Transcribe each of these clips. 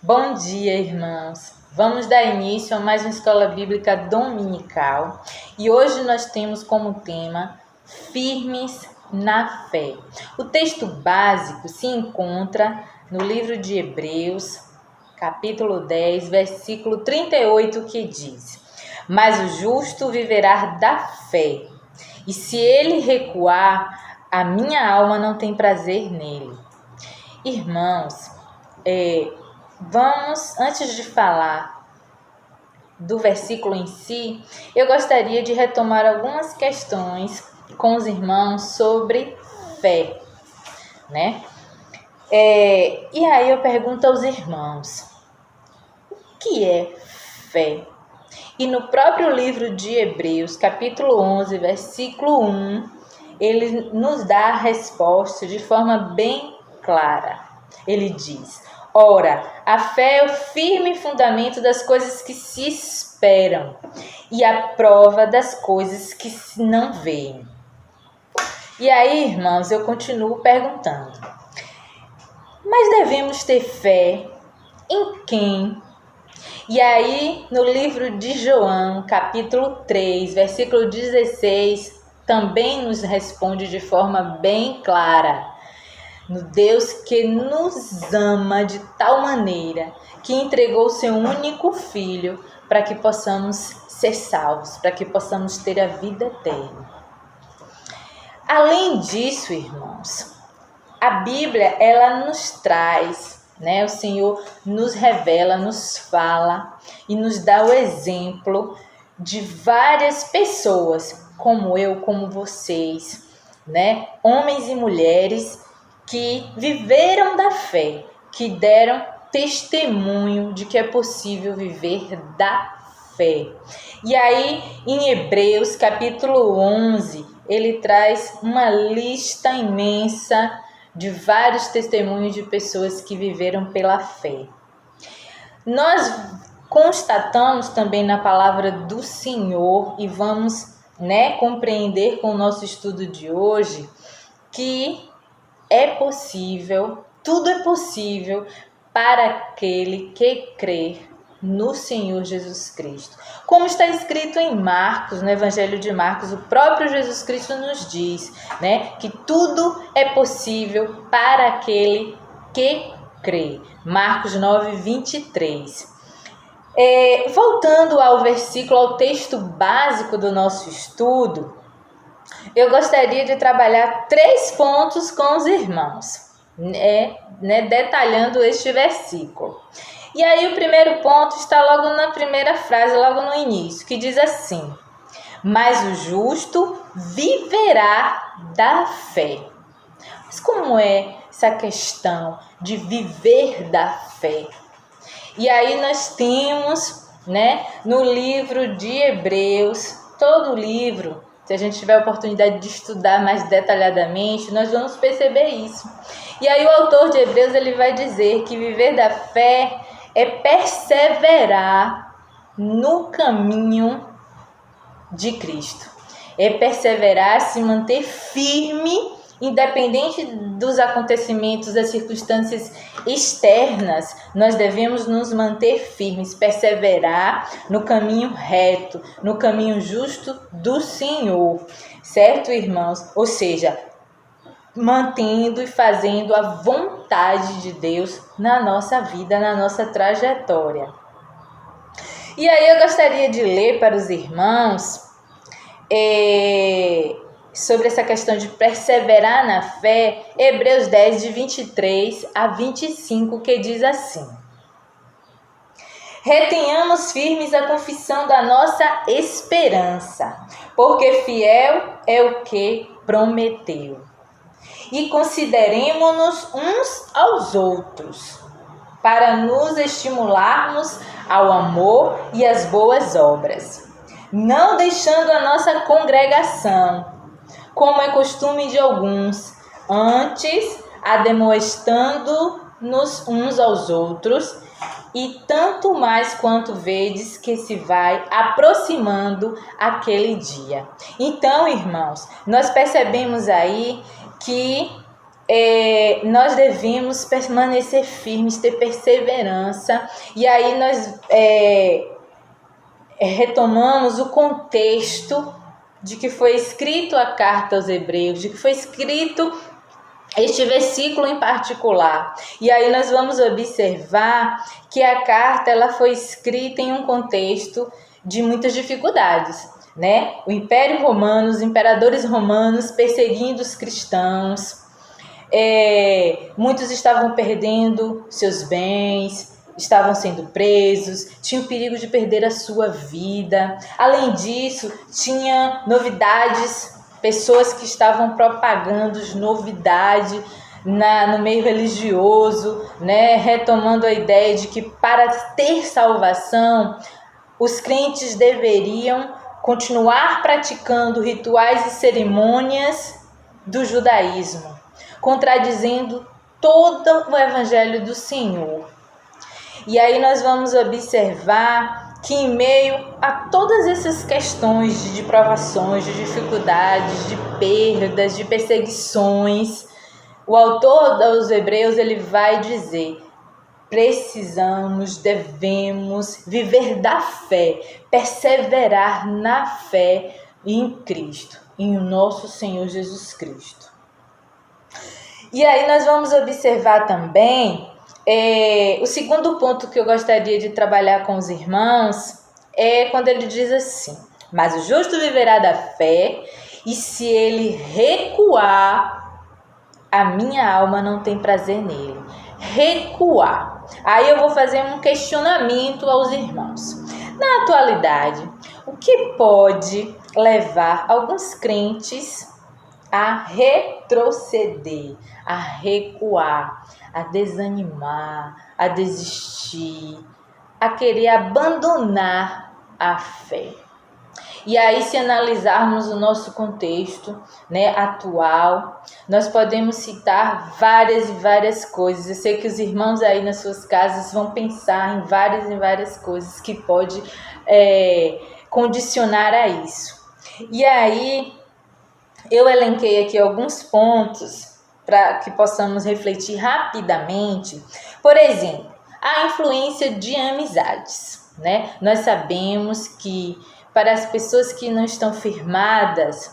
Bom dia, irmãos. Vamos dar início a mais uma escola bíblica dominical e hoje nós temos como tema Firmes na Fé. O texto básico se encontra no livro de Hebreus, capítulo 10, versículo 38, que diz: Mas o justo viverá da fé, e se ele recuar, a minha alma não tem prazer nele. Irmãos, antes de falar do versículo em si, eu gostaria de retomar algumas questões com os irmãos sobre fé, né? E aí eu pergunto aos irmãos, o que é fé? E no próprio livro de Hebreus, capítulo 11, versículo 1, ele nos dá a resposta de forma bem clara. Ele diz: Ora, a fé é o firme fundamento das coisas que se esperam e a prova das coisas que se não veem. E aí, irmãos, eu continuo perguntando: mas devemos ter fé em quem? E aí, no livro de João, capítulo 3, versículo 16, também nos responde de forma bem clara: no Deus que nos ama de tal maneira que entregou seu único Filho para que possamos ser salvos, para que possamos ter a vida eterna. Além disso, irmãos, a Bíblia ela nos traz, né? O Senhor nos revela, nos fala e nos dá o exemplo de várias pessoas, como eu, como vocês, né? Homens e mulheres que viveram da fé, que deram testemunho de que é possível viver da fé. E aí, em Hebreus, capítulo 11, ele traz uma lista imensa de vários testemunhos de pessoas que viveram pela fé. Nós constatamos também na palavra do Senhor e vamos, compreender com o nosso estudo de hoje que é possível, tudo é possível para aquele que crê no Senhor Jesus Cristo. Como está escrito em Marcos, no Evangelho de Marcos, o próprio Jesus Cristo nos diz, que tudo é possível para aquele que crê. Marcos 9, 23. Voltando ao versículo, ao texto básico do nosso estudo, eu gostaria de trabalhar 3 pontos com os irmãos, detalhando este versículo. E aí o primeiro ponto está logo na primeira frase, logo no início, que diz assim: mas o justo viverá da fé. Mas como é essa questão de viver da fé? E aí nós temos, no livro de Hebreus, todo o livro, se a gente tiver a oportunidade de estudar mais detalhadamente, nós vamos perceber isso. E aí o autor de Hebreus ele vai dizer que viver da fé é perseverar no caminho de Cristo. É perseverar, se manter firme, independente dos acontecimentos, das circunstâncias externas. Nós devemos nos manter firmes, perseverar no caminho reto, no caminho justo do Senhor. Certo, irmãos? Ou seja, mantendo e fazendo a vontade de Deus na nossa vida, na nossa trajetória. E aí eu gostaria de ler para os irmãos sobre essa questão de perseverar na fé, Hebreus 10, de 23 a 25, que diz assim: retenhamos firmes a confissão da nossa esperança, porque fiel é o que prometeu. E consideremo-nos uns aos outros, para nos estimularmos ao amor e às boas obras, não deixando a nossa congregação, como é costume de alguns, antes ademoestando-nos uns aos outros, e tanto mais quanto vedes que se vai aproximando aquele dia. Então, irmãos, nós percebemos aí que nós devemos permanecer firmes, ter perseverança. E aí nós retomamos o contexto de que foi escrito a carta aos Hebreus, de que foi escrito este versículo em particular. E aí nós vamos observar que a carta ela foi escrita em um contexto de muitas dificuldades, né? O Império Romano, os imperadores romanos perseguindo os cristãos, muitos estavam perdendo seus bens, estavam sendo presos, tinham perigo de perder a sua vida. Além disso, tinha novidades, pessoas que estavam propagando novidade no meio religioso, né? Retomando a ideia de que para ter salvação, os crentes deveriam continuar praticando rituais e cerimônias do judaísmo, contradizendo todo o evangelho do Senhor. E aí nós vamos observar que em meio a todas essas questões de provações, de dificuldades, de perdas, de perseguições, o autor dos Hebreus ele vai dizer: devemos viver da fé, perseverar na fé em Cristo, em nosso Senhor Jesus Cristo. E aí nós vamos observar também o segundo ponto que eu gostaria de trabalhar com os irmãos é quando ele diz assim: mas o justo viverá da fé, e se ele recuar, a minha alma não tem prazer nele. Recuar. Aí eu vou fazer um questionamento aos irmãos. Na atualidade, o que pode levar alguns crentes a retroceder, a recuar, a desanimar, a desistir, a querer abandonar a fé? E aí, se analisarmos o nosso contexto, né, atual, nós podemos citar várias e várias coisas. Eu sei que os irmãos aí nas suas casas vão pensar em várias e várias coisas que pode condicionar a isso. E aí, eu elenquei aqui alguns pontos para que possamos refletir rapidamente. Por exemplo, a influência de amizades, né? Nós sabemos que para as pessoas que não estão firmadas,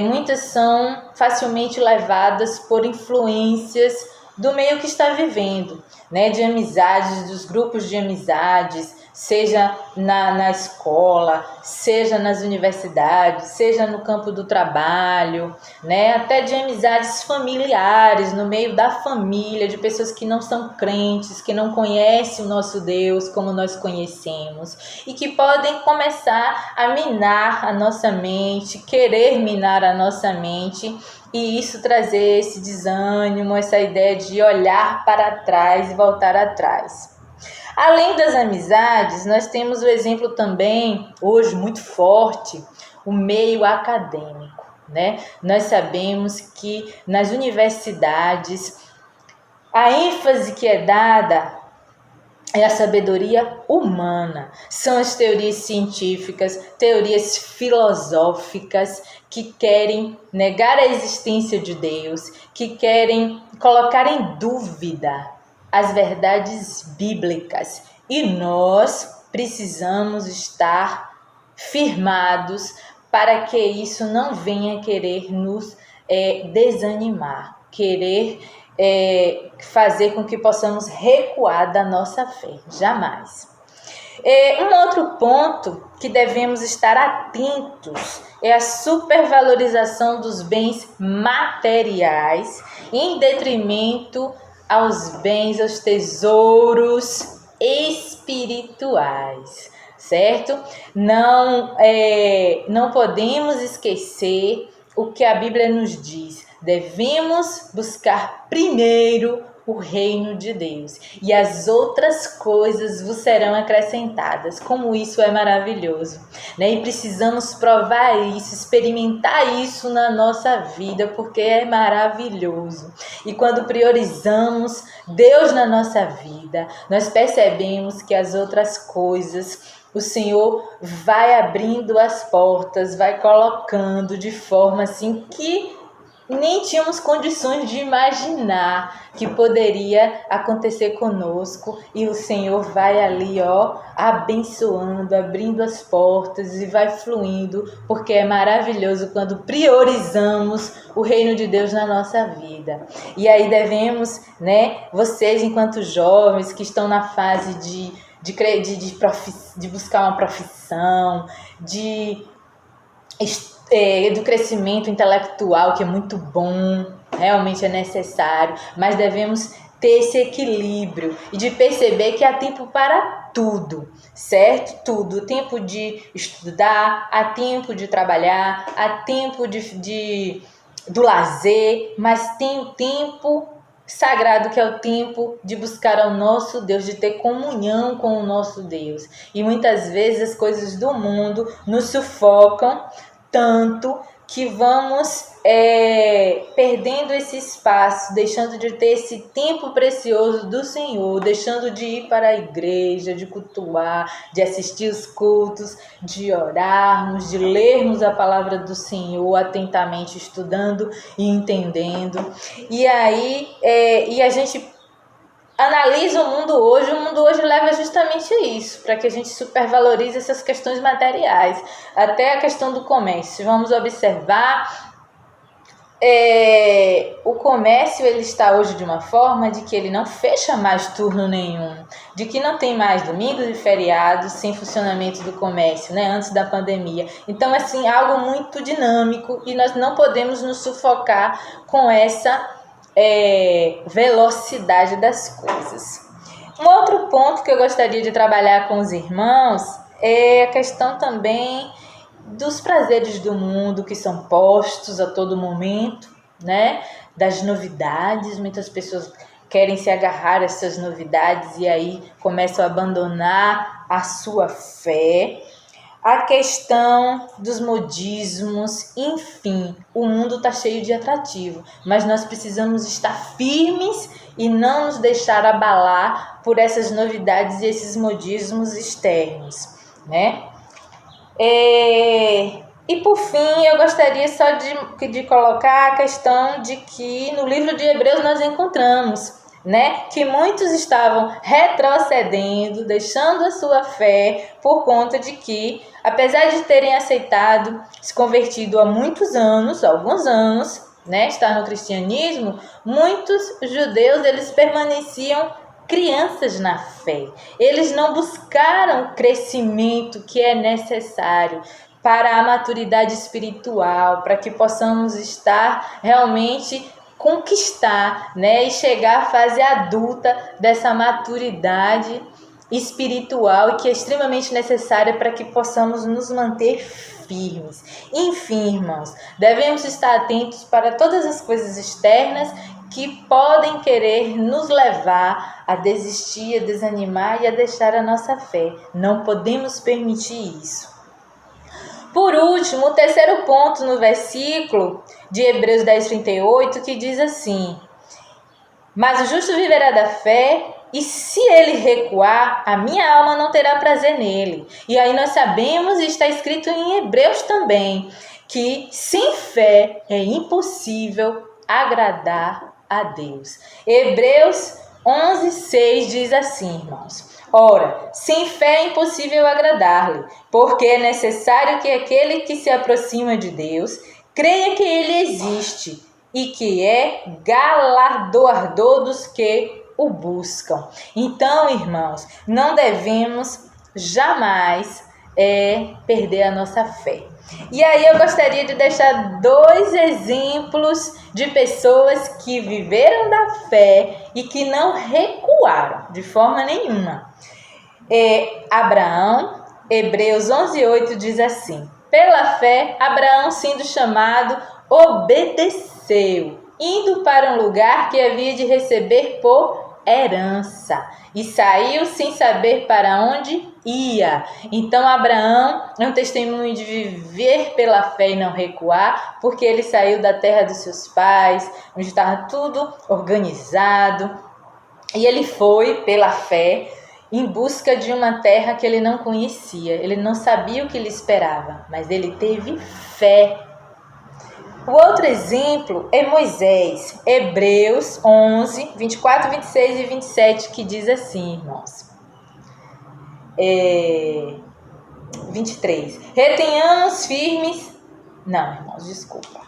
muitas são facilmente levadas por influências do meio que está vivendo, né? De amizades, dos grupos de amizades, seja na escola, seja nas universidades, seja no campo do trabalho, né? Até de amizades familiares, no meio da família, de pessoas que não são crentes, que não conhecem o nosso Deus como nós conhecemos, e que podem começar a minar a nossa mente, querer minar a nossa mente, e isso trazer esse desânimo, essa ideia de olhar para trás e voltar atrás. Além das amizades, nós temos o exemplo também, hoje muito forte, o meio acadêmico, né? Nós sabemos que nas universidades a ênfase que é dada é a sabedoria humana, são as teorias científicas, teorias filosóficas que querem negar a existência de Deus, que querem colocar em dúvida as verdades bíblicas, e nós precisamos estar firmados para que isso não venha querer nos desanimar, querer fazer com que possamos recuar da nossa fé, jamais. Um outro ponto que devemos estar atentos é a supervalorização dos bens materiais em detrimento aos bens, aos tesouros espirituais, certo? Não podemos esquecer o que a Bíblia nos diz. Devemos buscar primeiro o reino de Deus, e as outras coisas vos serão acrescentadas. Como isso é maravilhoso, né? E precisamos provar isso, experimentar isso na nossa vida, porque é maravilhoso. E quando priorizamos Deus na nossa vida, nós percebemos que as outras coisas o Senhor vai abrindo as portas, vai colocando de forma assim que nem tínhamos condições de imaginar que poderia acontecer conosco, e o Senhor vai ali, abençoando, abrindo as portas e vai fluindo, porque é maravilhoso quando priorizamos o reino de Deus na nossa vida. E aí devemos, vocês enquanto jovens que estão na fase de buscar uma profissão, do crescimento intelectual, que é muito bom, realmente é necessário, mas devemos ter esse equilíbrio e de perceber que há tempo para tudo, certo? Tudo. Tempo de estudar, há tempo de trabalhar, há tempo do lazer, mas tem o tempo sagrado, que é o tempo de buscar ao nosso Deus, de ter comunhão com o nosso Deus. E muitas vezes as coisas do mundo nos sufocam tanto que vamos perdendo esse espaço, deixando de ter esse tempo precioso do Senhor, deixando de ir para a igreja, de cultuar, de assistir os cultos, de orarmos, de lermos a palavra do Senhor atentamente, estudando e entendendo. E aí a gente analisa o mundo hoje leva justamente a isso, para que a gente supervalorize essas questões materiais, até a questão do comércio. Vamos observar, o comércio ele está hoje de uma forma de que ele não fecha mais turno nenhum, de que não tem mais domingos e feriados sem funcionamento do comércio, antes da pandemia. Então, assim, algo muito dinâmico, e nós não podemos nos sufocar com essa velocidade das coisas. Um outro ponto que eu gostaria de trabalhar com os irmãos é a questão também dos prazeres do mundo, que são postos a todo momento, das novidades. Muitas pessoas querem se agarrar a essas novidades e aí começam a abandonar a sua fé. A questão dos modismos, enfim, o mundo está cheio de atrativo, mas nós precisamos estar firmes e não nos deixar abalar por essas novidades e esses modismos externos, E por fim, eu gostaria só de colocar a questão de que no livro de Hebreus nós encontramos, que muitos estavam retrocedendo, deixando a sua fé por conta de que, apesar de terem aceitado, se convertido há alguns anos, estar no cristianismo, muitos judeus eles permaneciam crianças na fé. Eles não buscaram o crescimento que é necessário para a maturidade espiritual, para que possamos estar realmente conquistar, e chegar à fase adulta dessa maturidade espiritual, e que é extremamente necessária para que possamos nos manter firmes. Enfim, irmãos, devemos estar atentos para todas as coisas externas que podem querer nos levar a desistir, a desanimar e a deixar a nossa fé. Não podemos permitir isso. Por último, o terceiro ponto no versículo de Hebreus 10:38, que diz assim: mas o justo viverá da fé, e se ele recuar, a minha alma não terá prazer nele. E aí nós sabemos, e está escrito em Hebreus também, que sem fé é impossível agradar a Deus. Hebreus 11:6 diz assim, irmãos: ora, sem fé é impossível agradar-lhe, porque é necessário que aquele que se aproxima de Deus creia que ele existe e que é galardoador dos que o buscam. Então, irmãos, não devemos jamais perder a nossa fé. E aí eu gostaria de deixar 2 exemplos de pessoas que viveram da fé e que não recuaram de forma nenhuma. Abraão, Hebreus 11:8 diz assim: pela fé, Abraão, sendo chamado, obedeceu, indo para um lugar que havia de receber por herança, e saiu sem saber para onde ia. Então Abraão é um testemunho de viver pela fé e não recuar, porque ele saiu da terra dos seus pais, onde estava tudo organizado, e ele foi pela fé em busca de uma terra que ele não conhecia. Ele não sabia o que lhe esperava, mas ele teve fé. O outro exemplo é Moisés, Hebreus 11, 24, 26 e 27, que diz assim, irmãos. 23. Retenhamos firmes... Não, irmãos, desculpa.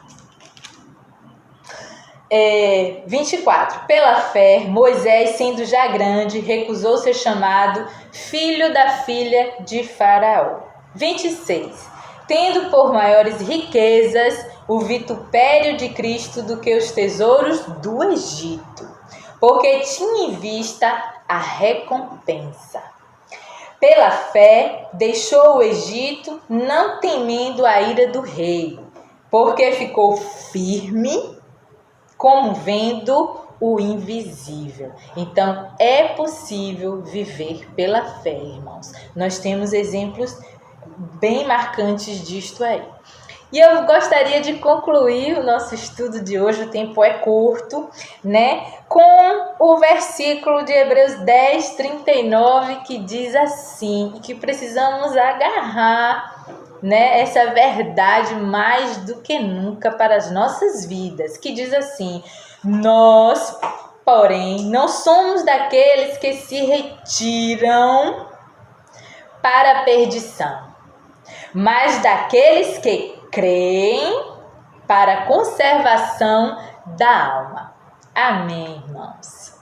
24. Pela fé, Moisés, sendo já grande, recusou ser chamado filho da filha de Faraó. 26. Tendo por maiores riquezas o vitupério de Cristo do que os tesouros do Egito, porque tinha em vista a recompensa. Pela fé, deixou o Egito, não temendo a ira do rei, porque ficou firme, como vendo o invisível. Então, é possível viver pela fé, irmãos. Nós temos exemplos bem marcantes disto aí. E eu gostaria de concluir o nosso estudo de hoje, o tempo é curto, né? Com o versículo de Hebreus 10, 39, que diz assim, que precisamos agarrar, né, essa verdade mais do que nunca para as nossas vidas, que diz assim: nós, porém, não somos daqueles que se retiram para a perdição, mas daqueles que creem para a conservação da alma. Amém, irmãos.